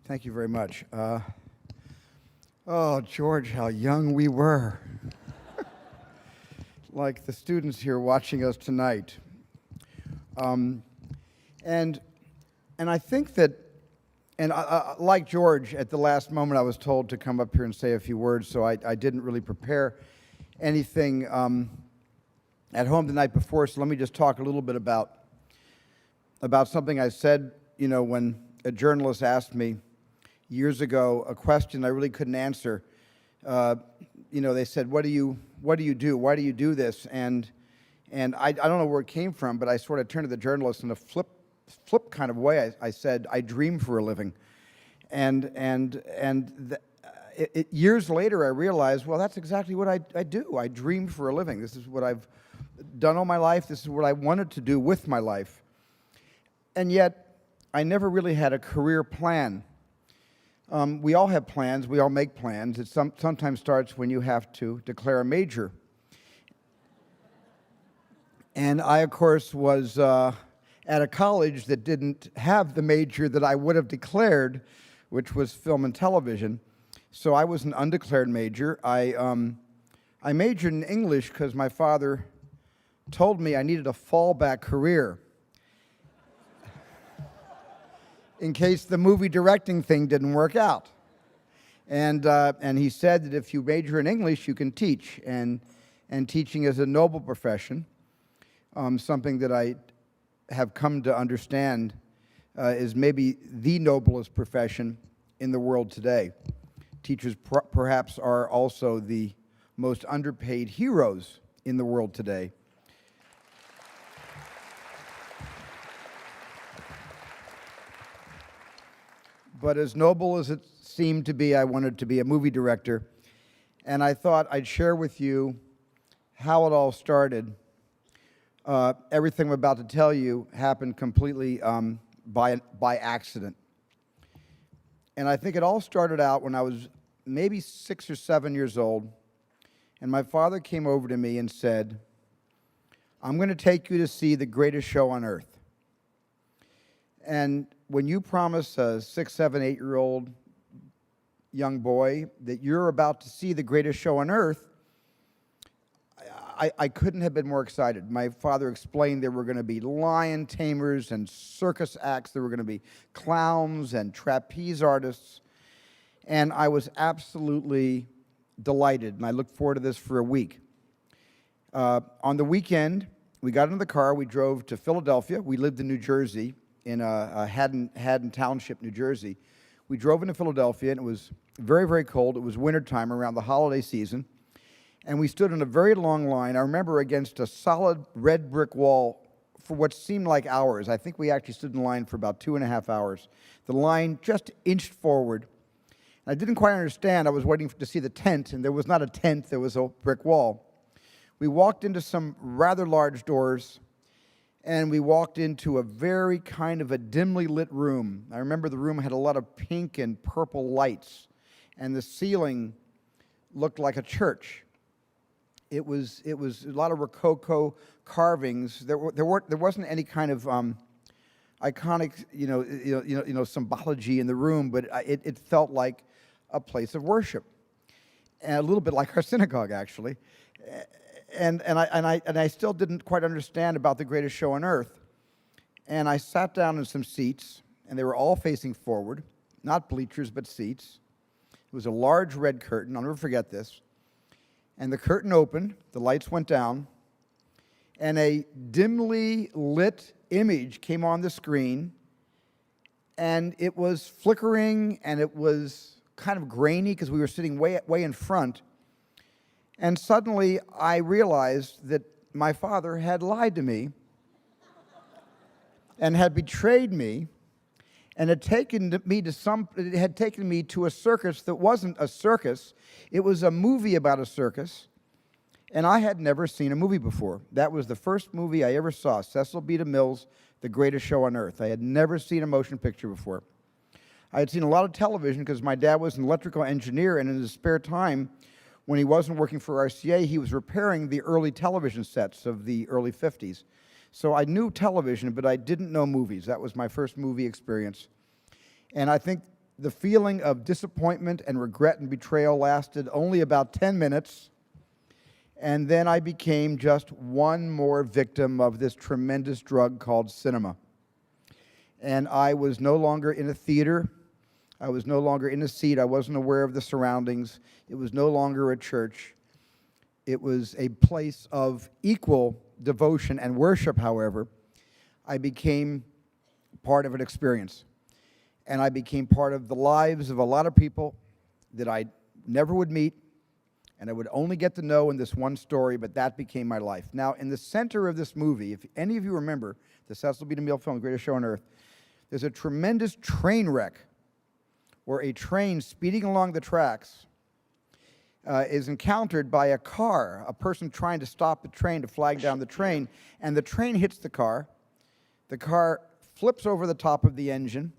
Thank you very much. Oh, George, how young we were. Like the students here watching us tonight. And I think that, like George, at the last moment I was told to come up here and say a few words, so I didn't really prepare anything at home the night before, so let me just talk a little bit about something I said, when a journalist asked me years ago a question I really couldn't answer. They said, what do you do? Why do you do this? And I don't know where it came from, but I sort of turned to the journalist in a flip kind of way. I said, I dream for a living. Years later, I realized, well, that's exactly what I do. I dream for a living. This is what I've done all my life. This is what I wanted to do with my life. And yet, I never really had a career plan. We all have plans. We all make plans. It sometimes starts when you have to declare a major. And I, of course, was at a college that didn't have the major that I would have declared, which was film and television. So I was an undeclared major. I majored in English because my father told me I needed a fallback career in case the movie directing thing didn't work out. And he said that if you major in English, you can teach. And teaching is a noble profession, something that I have come to understand is maybe the noblest profession in the world today. Teachers perhaps are also the most underpaid heroes in the world today. But as noble as it seemed to be, I wanted to be a movie director. And I thought I'd share with you how it all started. Everything I'm about to tell you happened completely by accident. And I think it all started out when I was maybe 6 or 7 years old. And my father came over to me and said, I'm going to take you to see the greatest show on earth. And when you promise a 6, 7, 8-year-old young boy that you're about to see the greatest show on earth, I couldn't have been more excited. My father explained there were going to be lion tamers and circus acts. There were going to be clowns and trapeze artists. And I was absolutely delighted, and I looked forward to this for a week. On the weekend, we got into the car. We drove to Philadelphia. We lived in New Jersey, in Haddon Township, New Jersey. We drove into Philadelphia, and it was very, very cold. It was wintertime around the holiday season. And we stood in a very long line, I remember, against a solid red brick wall for what seemed like hours. I think we actually stood in line for about 2.5 hours. The line just inched forward. I didn't quite understand. I was waiting to see the tent, and there was not a tent. There was a brick wall. We walked into some rather large doors, and we walked into a very kind of a dimly lit room. I remember the room had a lot of pink and purple lights, and the ceiling looked like a church. It was a lot of Rococo carvings. There wasn't any kind of iconic symbology in the room, but it felt like a place of worship, and a little bit like our synagogue, actually. And I still didn't quite understand about the greatest show on earth. And I sat down in some seats, and they were all facing forward, not bleachers, but seats. It was a large red curtain. I'll never forget this. And the curtain opened, the lights went down, and a dimly lit image came on the screen, and it was flickering, and it was kind of grainy because we were sitting way in front. And suddenly I realized that my father had lied to me and had betrayed me and had taken me to a circus that wasn't a circus. It was a movie about a circus, and I had never seen a movie before. That was the first movie I ever saw, Cecil B. DeMille's The Greatest Show on Earth. I had never seen a motion picture before. I had seen a lot of television because my dad was an electrical engineer, and in his spare time, when he wasn't working for RCA, he was repairing the early television sets of the early 50s. So I knew television, but I didn't know movies. That was my first movie experience. And I think the feeling of disappointment and regret and betrayal lasted only about 10 minutes, and then I became just one more victim of this tremendous drug called cinema. And I was no longer in a theater. I was no longer in a seat. I wasn't aware of the surroundings. It was no longer a church. It was a place of equal devotion and worship, however. I became part of an experience. And I became part of the lives of a lot of people that I never would meet, and I would only get to know in this one story, but that became my life. Now, in the center of this movie, if any of you remember the Cecil B. DeMille film, The Greatest Show on Earth, there's a tremendous train wreck where a train speeding along the tracks is encountered by a car, a person trying to stop the train, to flag down the train, and the train hits the car flips over the top of the engine,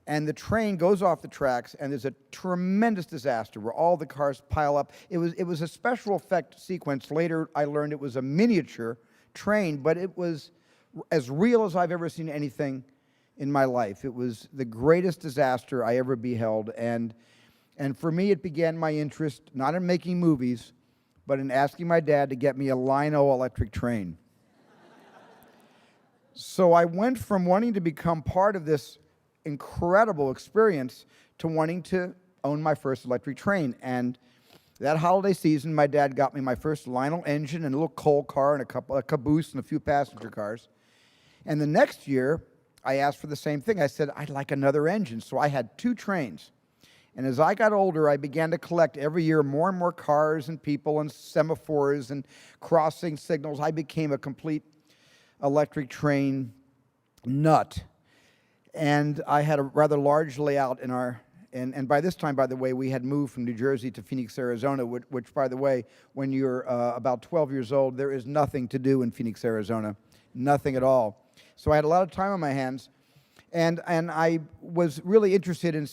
and the train goes off the tracks, and there's a tremendous disaster where all the cars pile up. It was a special effect sequence. Later, I learned it was a miniature train, but it was as real as I've ever seen anything in my life. It was the greatest disaster I ever beheld, and for me, it began my interest not in making movies, but in asking my dad to get me a Lino electric train. So I went from wanting to become part of this incredible experience to wanting to own my first electric train. And that holiday season, my dad got me my first Lionel engine and a little coal car and a caboose and a few passenger cars. And the next year, I asked for the same thing. I said, I'd like another engine. So I had 2 trains. And as I got older, I began to collect every year more and more cars and people and semaphores and crossing signals. I became a complete electric train nut. And I had a rather large layout in our, and by this time, by the way, we had moved from New Jersey to Phoenix, Arizona, which by the way, when you're about 12 years old, there is nothing to do in Phoenix, Arizona. Nothing at all. So I had a lot of time on my hands, and I was really interested in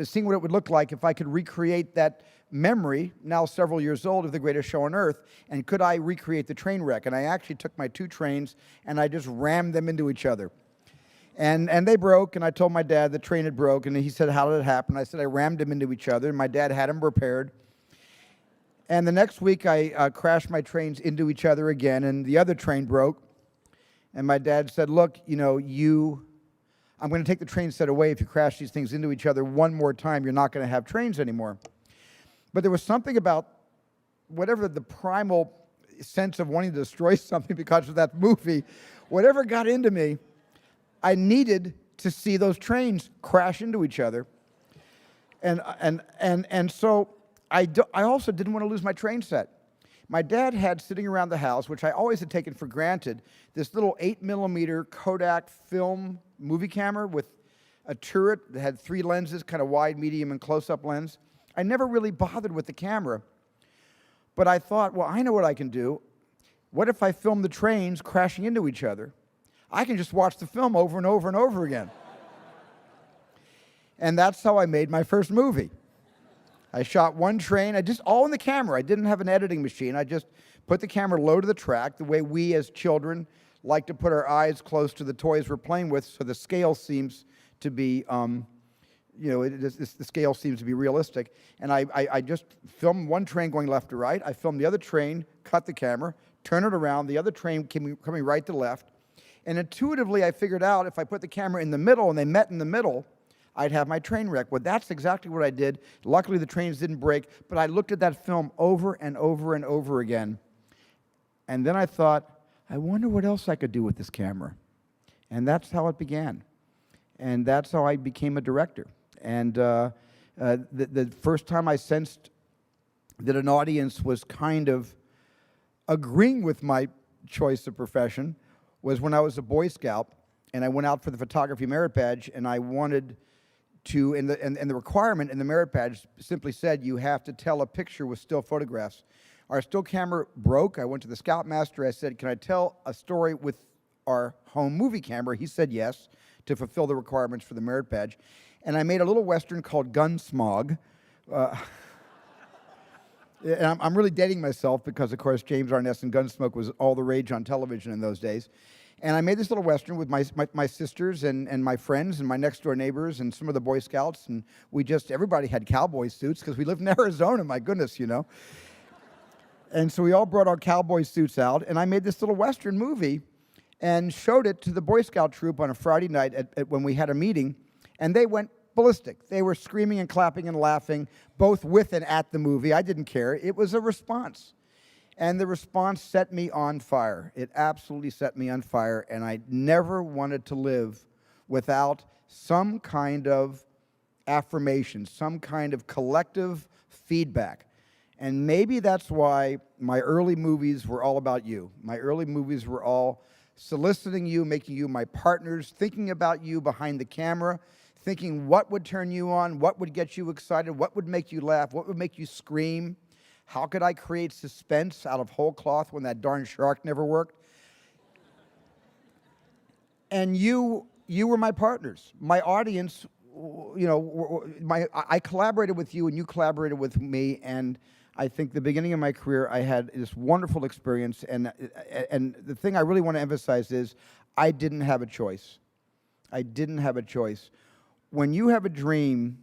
seeing what it would look like if I could recreate that memory, now several years old, of The Greatest Show on Earth, and could I recreate the train wreck? And I actually took my 2 trains, and I just rammed them into each other. And they broke, and I told my dad the train had broke, and he said, how did it happen? I said, I rammed them into each other, and my dad had them repaired. And the next week, I crashed my trains into each other again, and the other train broke. And my dad said, look, you know, I'm going to take the train set away. If you crash these things into each other one more time, you're not going to have trains anymore. But there was something about whatever the primal sense of wanting to destroy something because of that movie, whatever got into me, I needed to see those trains crash into each other. And so I also didn't want to lose my train set. My dad had sitting around the house, which I always had taken for granted, this little 8mm Kodak film movie camera with a turret that had 3 lenses, kind of wide, medium, and close-up lens. I never really bothered with the camera. But I thought, well, I know what I can do. What if I film the trains crashing into each other? I can just watch the film over and over and over again. And that's how I made my first movie. I shot one train, all in the camera. I didn't have an editing machine. I just put the camera low to the track, the way we as children like to put our eyes close to the toys we're playing with, so the scale seems to be, the scale seems to be realistic. And I just filmed one train going left to right. I filmed the other train, cut the camera, turn it around, the other train coming right to left. And intuitively, I figured out if I put the camera in the middle and they met in the middle, I'd have my train wreck. Well, that's exactly what I did. Luckily, the trains didn't break, but I looked at that film over and over and over again. And then I thought, I wonder what else I could do with this camera. And that's how it began. And that's how I became a director. And the first time I sensed that an audience was kind of agreeing with my choice of profession was when I was a Boy Scout, and I went out for the photography merit badge, and I wanted to, and the requirement in the merit badge simply said you have to tell a picture with still photographs. Our still camera broke. I went to the Scoutmaster. I said, can I tell a story with our home movie camera? He said yes, to fulfill the requirements for the merit badge. And I made a little Western called Gunsmog. And I'm really dating myself because, of course, James Arness and Gunsmoke was all the rage on television in those days. And I made this little Western with my sisters and my friends and my next-door neighbors and some of the Boy Scouts. And everybody had cowboy suits because we lived in Arizona, my goodness, you know. And so we all brought our cowboy suits out, and I made this little Western movie and showed it to the Boy Scout troop on a Friday night when we had a meeting, and they went ballistic. They were screaming and clapping and laughing, both with and at the movie. I didn't care. It was a response. And the response set me on fire. It absolutely set me on fire, and I never wanted to live without some kind of affirmation, some kind of collective feedback. And maybe that's why my early movies were all about you. My early movies were all soliciting you, making you my partners, thinking about you behind the camera, thinking what would turn you on, what would get you excited, what would make you laugh, what would make you scream. How could I create suspense out of whole cloth when that darn shark never worked? And you were my partners. My audience, you know, I collaborated with you and you collaborated with me, and I think the beginning of my career, I had this wonderful experience, and the thing I really want to emphasize is I didn't have a choice. I didn't have a choice. When you have a dream,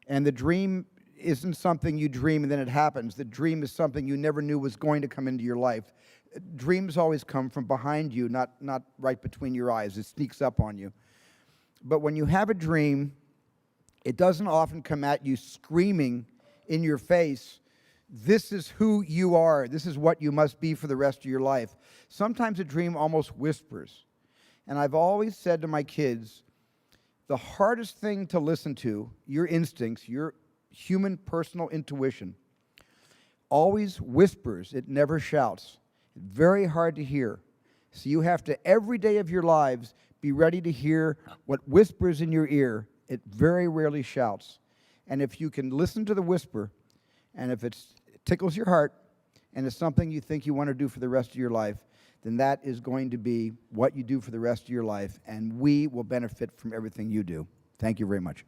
and the dream isn't something you dream and then it happens. The dream is something you never knew was going to come into your life. Dreams always come from behind you, not right between your eyes. It sneaks up on you. But when you have a dream, it doesn't often come at you screaming in your face, this is who you are. This is what you must be for the rest of your life. Sometimes a dream almost whispers. And I've always said to my kids, the hardest thing to listen to, your instincts, your human personal intuition, always whispers. It never shouts. Very hard to hear. So you have to, every day of your lives, be ready to hear what whispers in your ear. It very rarely shouts. And if you can listen to the whisper, and if it tickles your heart, and it's something you think you want to do for the rest of your life, then that is going to be what you do for the rest of your life, and we will benefit from everything you do. Thank you very much.